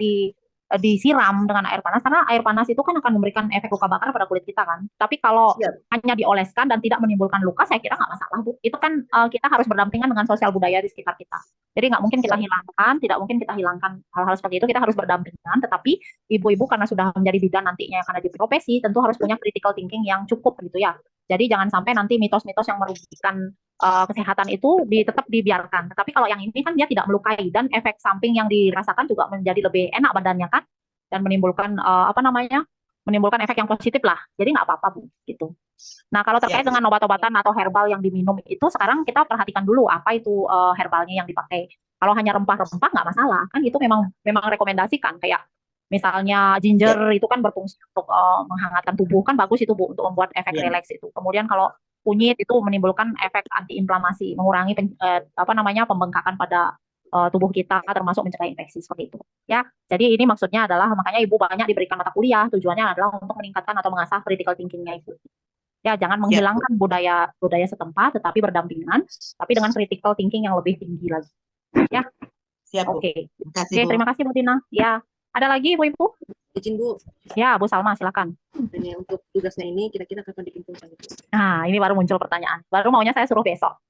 disiram dengan air panas, karena air panas itu kan akan memberikan efek luka bakar pada kulit kita kan. Tapi kalau hanya dioleskan dan tidak menimbulkan luka, saya kira nggak masalah Bu. Itu kan kita harus berdampingan dengan sosial budaya di sekitar kita. Jadi nggak mungkin kita Siap. hilangkan, tidak mungkin kita hilangkan hal-hal seperti itu. Kita harus berdampingan. Tetapi ibu-ibu karena sudah menjadi bidan nantinya karena di profesi, tentu harus punya critical thinking yang cukup gitu ya. Jadi jangan sampai nanti mitos-mitos yang merugikan kesehatan itu tetap dibiarkan. Tetapi kalau yang ini kan dia tidak melukai dan efek samping yang dirasakan juga menjadi lebih enak badannya kan, dan menimbulkan apa namanya, menimbulkan efek yang positif lah. Jadi nggak apa-apa Bu, gitu. Nah, kalau terkait Siap. dengan obat-obatan atau herbal yang diminum itu, sekarang kita perhatikan dulu apa itu herbalnya yang dipakai. Kalau hanya rempah-rempah nggak masalah, kan itu memang rekomendasikan. Kayak misalnya ginger itu kan berfungsi untuk menghangatkan tubuh, kan bagus itu Bu untuk membuat efek Iya. rileks itu. Kemudian kalau kunyit itu menimbulkan efek antiinflamasi, mengurangi apa namanya pembengkakan pada tubuh kita, termasuk mencegah infeksi seperti itu. Ya, jadi ini maksudnya adalah makanya Ibu banyak diberikan mata kuliah, tujuannya adalah untuk meningkatkan atau mengasah critical thinking-nya Ibu. Ya, jangan Siap, Bu. menghilangkan budaya setempat, tetapi berdampingan, tapi dengan critical thinking yang lebih tinggi lagi. Ya, Siap, Bu. oke. Terima kasih, Oke, Bu. terima kasih Bu Tina. Ya, ada lagi Ibu-Ibu? Izin Bu, Ya, Bu Salma, silakan. hanya untuk tugasnya ini kira-kira kapan dikumpulkan itu? Nah, ini baru muncul pertanyaan. Baru maunya saya suruh besok.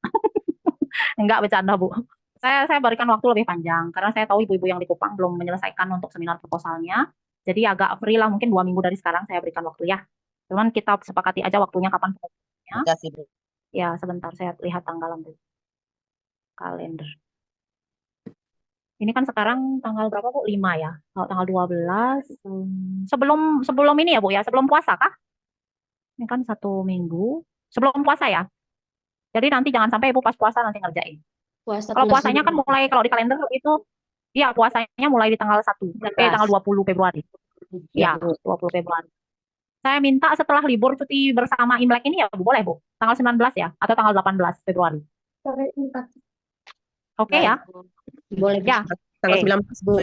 Enggak, bercanda Bu. Saya berikan waktu lebih panjang, karena saya tahu ibu-ibu yang di Kupang belum menyelesaikan untuk seminar proposalnya. Jadi agak free lah, mungkin 2 minggu dari sekarang saya berikan waktu ya. Cuman kita sepakati aja waktunya kapan pengumumannya. Terima kasih, Bu. Ya, sebentar saya lihat tanggalan dulu. Kalender. Ini kan sekarang tanggal berapa Bu? 5 ya. Kalau tanggal 12 sebelum ini ya Bu ya, sebelum puasa kah? Ini kan 1 minggu sebelum puasa ya. Jadi nanti jangan sampai Ibu pas puasa nanti ngerjain. Puasa Kalau tuh puasanya kan mulai kalau di kalender itu iya puasanya mulai di tanggal 1 tanggal 20 Februari. ya, Iya, 20 Februari. Saya minta setelah libur cuti bersama Imlek ini ya Bu, boleh Bu? Tanggal 19 ya atau tanggal 18 Februari. Oke ya? boleh. Ya. Tanggal Oke. 19, Bu.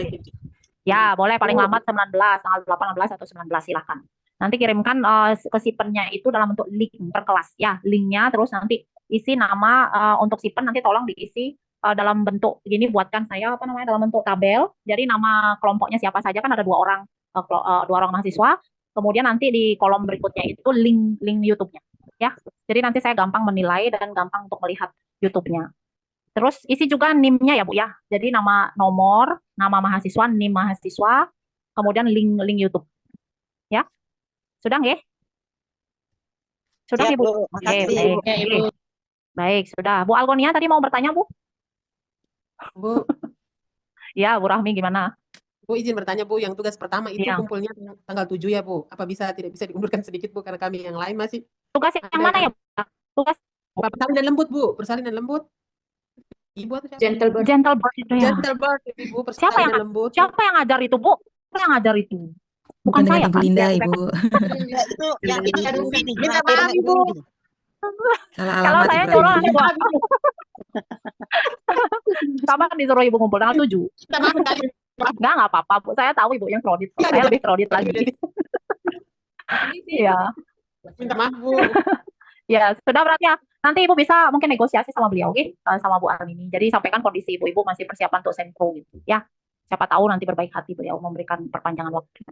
Ya, boleh paling lambat 19, tanggal 18 atau 19 silakan. Nanti kirimkan ke sipennya itu dalam bentuk link per kelas ya, linknya terus nanti isi nama untuk sipen nanti tolong diisi dalam bentuk gini, buatkan saya apa namanya dalam bentuk tabel. Jadi nama kelompoknya siapa saja kan ada 2 orang 2 orang mahasiswa. Kemudian nanti di kolom berikutnya itu link YouTube-nya ya. Jadi nanti saya gampang menilai dan gampang untuk melihat YouTube-nya. Terus isi juga NIM-nya ya Bu ya. Jadi nama nomor, nama mahasiswa, NIM mahasiswa, kemudian link YouTube. Ya. Sudah nggih? Sudah Siap, Ibu? Bu. Oke, Makasih. baik. Oke, Ibu. Baik, sudah. Bu Algonia tadi mau bertanya, Bu? Bu, Ya, Bu Rahmi gimana? Bu izin bertanya Bu, yang tugas pertama itu Iya. kumpulnya tanggal 7 ya Bu. Apa tidak bisa diundurkan sedikit Bu, karena kami yang lain masih. Tugas yang mana ya, Bu? Tugas Persalinan lembut Bu, persalinan lembut. Ibu atau siapa? Gentle bird. gentle bird itu ya. Gentle bird Ibu, Siapa yang persalinan lembut. siapa yang ngajar itu, Bu? Siapa yang ngajar itu? Bukan dengan saya Ibu kan? Linda, Ya, Ibu. Ya, itu yang ini ada Rudi. Minta maaf, Ibu. Salah Kalau alamat saya Ibu. nyuruh nanti gua. Sama kan disuruh Ibu ngumpul tanggal 7. Minta maaf kali. Enggak apa-apa, Bu. Saya tahu Ibu yang kredit. Saya lebih kredit lagi. Iya. Minta maaf Bu. Ya, sudah berarti ya. Nanti Ibu bisa mungkin negosiasi sama beliau, oke? Sama Bu Armini. Jadi sampaikan kondisi Ibu masih persiapan untuk sempro gitu, ya. Siapa tahu nanti berbaik hati beliau memberikan perpanjangan waktu.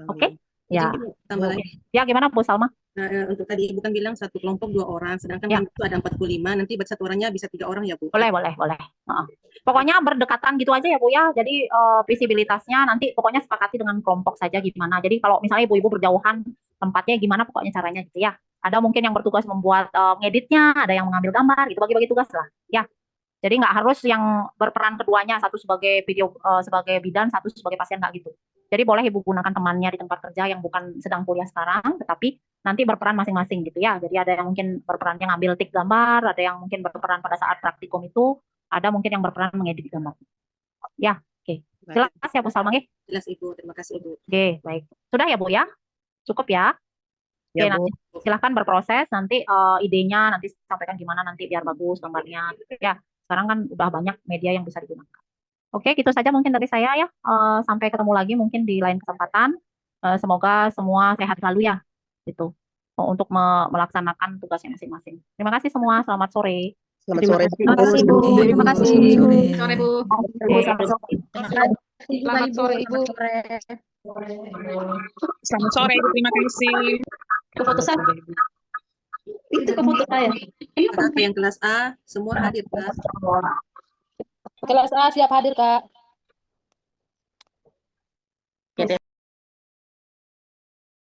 Oke? Ya. Izin tambah lagi. Ya, gimana Bu Salma? Nah, untuk tadi Ibu kan bilang satu kelompok 2 orang, sedangkan Ya. kami itu ada 45, nanti satu orangnya bisa 3 orang ya Bu? Boleh. Heeh. Pokoknya berdekatan gitu aja ya Bu ya. Jadi visibilitasnya nanti pokoknya sepakati dengan kelompok saja gimana. Jadi kalau misalnya ibu-ibu berjauhan tempatnya gimana pokoknya caranya gitu ya. Ada mungkin yang bertugas membuat ngeditnya, ada yang mengambil gambar gitu, bagi-bagi tugas lah ya. Jadi nggak harus yang berperan keduanya, satu sebagai sebagai bidan, satu sebagai pasien, nggak gitu. Jadi boleh ibu gunakan temannya di tempat kerja yang bukan sedang kuliah sekarang, tetapi nanti berperan masing-masing gitu ya. Jadi ada yang mungkin berperannya ngambil tik gambar, ada yang mungkin berperan pada saat praktikum itu, ada mungkin yang berperan mengedit gambar. Ya, oke. Jelas ya Bu Salma? Jelas Ibu, terima kasih Ibu. Oke, baik. Sudah ya Bu ya? Cukup ya? Oke, Ya, Bu. nanti silahkan berproses, nanti idenya nanti sampaikan gimana nanti biar bagus gambarnya. Ya, sekarang kan udah banyak media yang bisa digunakan. Oke, gitu saja mungkin dari saya ya. Sampai ketemu lagi mungkin di lain kesempatan. Semoga semua sehat selalu ya, gitu. Untuk melaksanakan tugasnya masing-masing. Terima kasih semua. Selamat sore. Selamat sore. Terima kasih Bu. Terima kasih. Sore. Sore, Bu. Oke. Selamat sore, Ibu. Selamat sore, Ibu. Terima kasih. Ke foto saya. Itu ke foto saya. Kakak yang kelas A, semua hadir, Kak. Kelas A siap hadir, Kak. Oke,